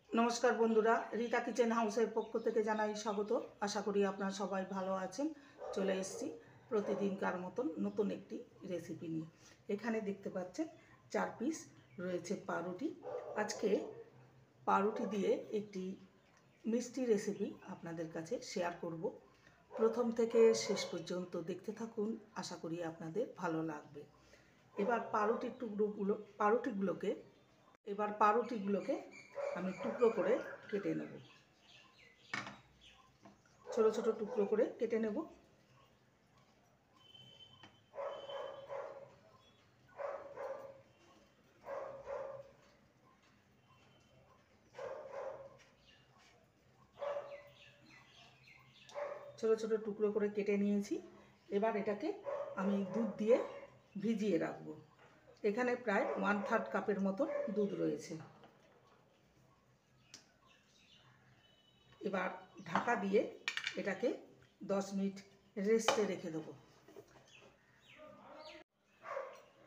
নমস্কার বন্ধুরা, রীতা কিচেন হাউসের পক্ষ থেকে জানাই স্বাগত। আশা করি আপনারা সবাই ভালো আছেন। চলে এসেছি প্রতিদিনকার মতন নতুন একটি রেসিপি নিয়ে। এখানে দেখতে পাচ্ছেন 4 পিস রয়েছে পাউরুটি। আজকে পাউরুটি দিয়ে একটি মিষ্টি রেসিপি আপনাদের কাছে শেয়ার করব। প্রথম থেকে শেষ পর্যন্ত দেখতে থাকুন, আশা করি আপনাদের ভালো লাগবে। এবার পাউরুটিগুলোকে আমি টুকরো করে কেটে নেব। ছোট ছোট টুকরো করে কেটে নেব। ছোট ছোট টুকরো করে কেটে নিয়েছি। এবার এটাকে আমি দুধ দিয়ে ভিজিয়ে রাখবো। এখানে প্রায় 1/3 কাপের মতো দুধ রয়েছে। এবার ঢাকা দিয়ে এটাকে 10 মিনিট রেস্টে রেখে দেবো।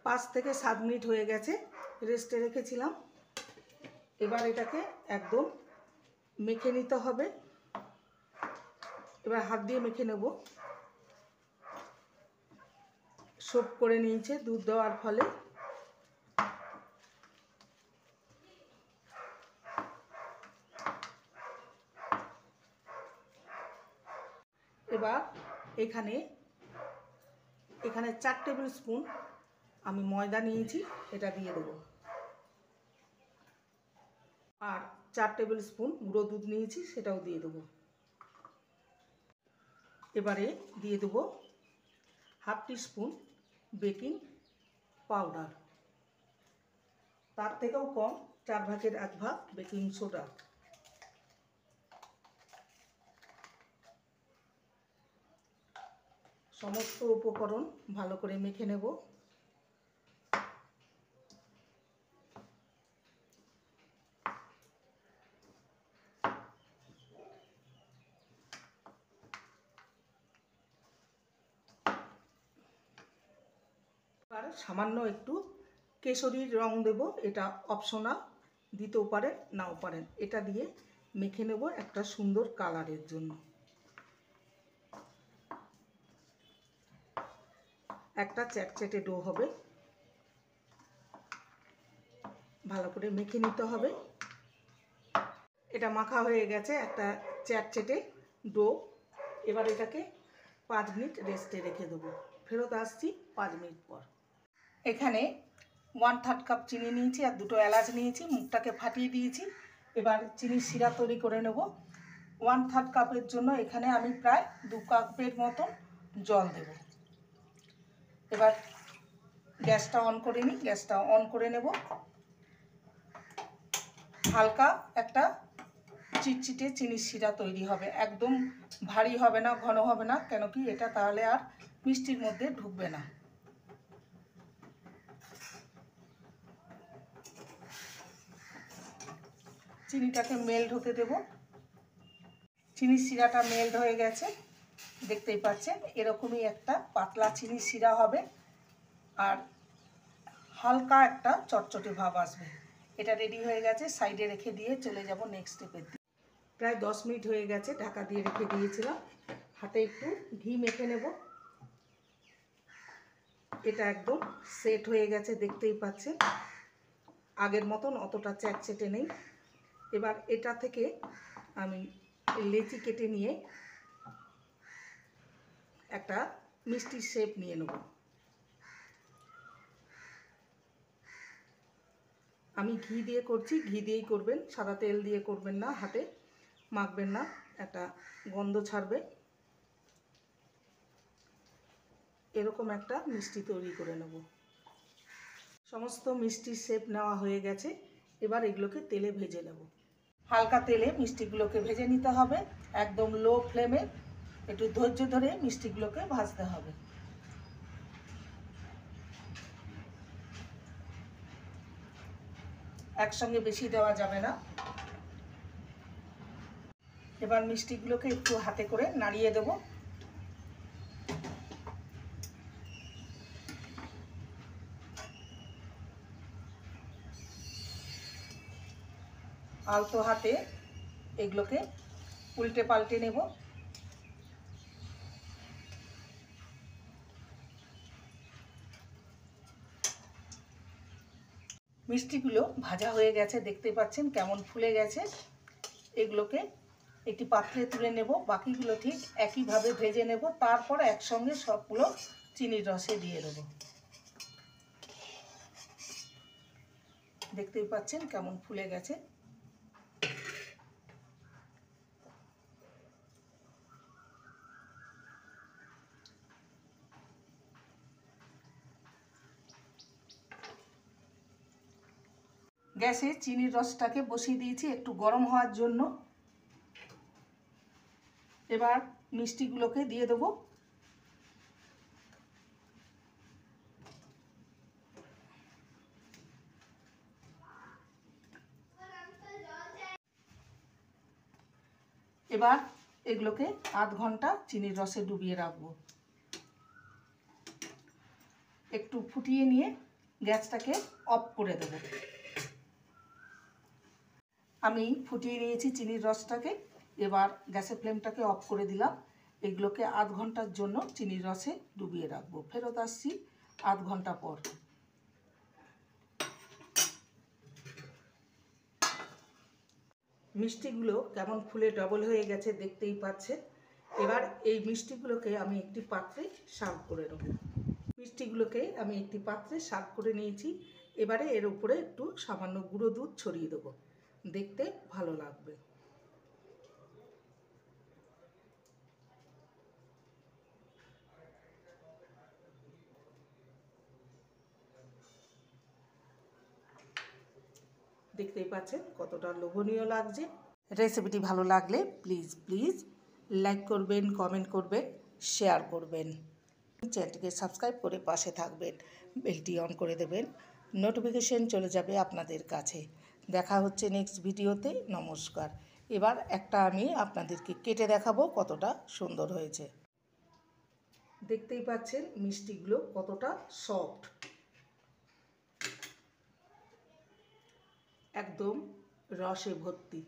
5 থেকে 7 মিনিট হয়ে গেছে রেস্টে রেখেছিলাম। এবার এটাকে একদম মেখে নিতে হবে। এবার হাত দিয়ে মেখে নেব। সোপ করে নিয়েছে দুধ দেওয়ার ফলে। এবার এখানে 4 টেবিল স্পুন আমি ময়দা নিয়েছি, এটা দিয়ে দেবো। আর 4 টেবিল স্পুন গুঁড়ো দুধ নিয়েছি, সেটাও দিয়ে দেবো। এবারে দিয়ে দেবো 1/2 টিস্পুন বেকিং পাউডার। তার থেকেও কম 4 ভাগের 1 ভাগ বেকিং সোডা। সমস্ত উপকরণ ভালো করে মেখে নেব। আর সামান্য একটু কেশরীর রং দেব, এটা অপশনাল, দিতেও পারেন নাও পারেন। এটা দিয়ে মেখে নেব একটা সুন্দর কালারের জন্য। একটা চ্যাটচ্যাটে ডো হবে। ভালো করে মেখে নিতে হবে। এটা মাখা হয়ে গেছে, একটা চ্যাটচ্যাটে ডো। এবার এটাকে 5 মিনিট রেস্টে রেখে দেবো। ফেরত আসছি 5 মিনিট পর। এখানে 1/3 কাপ চিনি নিয়েছি আর 2টো এলাচ নিয়েছি, মুখটাকে ফাটিয়ে দিয়েছি। এবার চিনির শিরা তৈরি করে নেব। 1/3 কাপের জন্য এখানে আমি প্রায় 2 কাপের মতো জল দেব। এবার গ্যাসটা অন করে নিই। গ্যাসটা অন করে নেব। হালকা একটা চিটচিটে চিনির শিরা তৈরি হবে, একদম ভারী হবে না, ঘন হবে না, কেন কি এটা তাহলে আর মিষ্টির মধ্যে ঢুকবে না। চিনিটাকে মেল্ট হতে দেব। চিনির শিরাটা মেল্ট হয়ে গেছে, দেখতেই পাচ্ছেন। এরকমই একটা পাতলা চিনির শিরা হবে আর হালকা একটা চটচটে ভাব আসবে। এটা রেডি হয়ে গেছে, সাইডে রেখে দিয়ে চলে যাব নেক্সট স্টেপের দিকে। প্রায় 10 মিনিট হয়ে গেছে, ঢাকা দিয়ে রেখে দিয়েছিলাম। হাতে একটু ঘি মেখে নেব। এটা একদম সেট হয়ে গেছে, দেখতেই পাচ্ছেন। আগের মতন অতটা চ্যাটচ্যাটে নেই। এবার এটা থেকে আমি লেচি কেটে নিয়ে একটা মিষ্টির শেপ নিয়ে নেব। আমি ঘি দিয়ে করছি, ঘি দিয়েই করবেন, সাদা তেল দিয়ে করবেন না, হাতে মাখবেন না, একটা গন্ধ ছাড়বে। এরকম একটা মিষ্টি তৈরি করে নেব। সমস্ত মিষ্টির শেপ নেওয়া হয়ে গেছে। এবার এগুলোকে তেলে ভেজে নেব। হালকা তেলে মিষ্টিগুলোকে ভেজে নিতে হবে, একদম লো ফ্লেমে। একটু ধৈর্য ধরে মিষ্টিগুলোকে ভাজতে হবে। একসঙ্গে বেশি দেওয়া যাবে না। এবার মিষ্টিগুলোকে একটু হাতে করে নাড়িয়ে দেব। আলতো হাতে এগুলোকে উল্টে পাল্টে নেব। মিষ্টিগুলো ভাজা হয়ে গেছে, দেখতে পাচ্ছেন কেমন ফুলে গেছে। এগুলোকে একটি পাত্রে তুলে নেব, বাকিগুলো ঠিক একইভাবে ভেজে নেব, তারপর একসঙ্গে সবগুলো চিনির রসে দিয়ে দেব। দেখতেই পাচ্ছেন কেমন ফুলে গেছে। গ্যাসে চিনির রসটাকে বসিয়ে দিয়েছি একটু গরম হওয়ার জন্য। এবার মিষ্টিগুলোকে দিয়ে দেবো। এবার এগুলোকে আধ ঘন্টা চিনির রসে ডুবিয়ে রাখবো। একটু ফুটিয়ে নিয়ে গ্যাসটাকে অফ করে দেব। আমি ফুটিয়ে নিয়েছি চিনির রসটাকে, এবার গ্যাসের ফ্লেমটাকে অফ করে দিলাম। এগুলোকে আধ ঘন্টার জন্য চিনির রসে ডুবিয়ে রাখবো। ফেরত আসছি আধ ঘন্টা পর। মিষ্টিগুলো কেমন ফুলে ডবল হয়ে গেছে দেখতেই পাচ্ছেন। এবার এই মিষ্টিগুলোকে আমি একটি পাত্রে সার্ভ করে নেব। মিষ্টিগুলোকে আমি একটি পাত্রে সার্ভ করে নিয়েছি। এবারে এর উপরে একটু সামান্য গুঁড়ো দুধ ছড়িয়ে দেবো, দেখতে ভালো লাগবে। দেখতেই পাচ্ছেন কতটা লোভনীয় লাগছে। রেসিপিটি ভালো লাগলে প্লিজ লাইক করবেন, কমেন্ট করবেন, শেয়ার করবেন। চ্যানেলটিকে সাবস্ক্রাইব করে পাশে থাকবেন, বেলটি অন করে দেবেন, নোটিফিকেশন চলে যাবে আপনাদের কাছে। দেখা হচ্ছে নেক্সট ভিডিওতে। নমস্কার। এবার একটা আমি আপনাদেরকে কেটে দেখাবো কতটা সুন্দর হয়েছে। দেখতেই পাচ্ছেন মিষ্টিগুলো কতটা সফট, একদম রসে ভর্তি।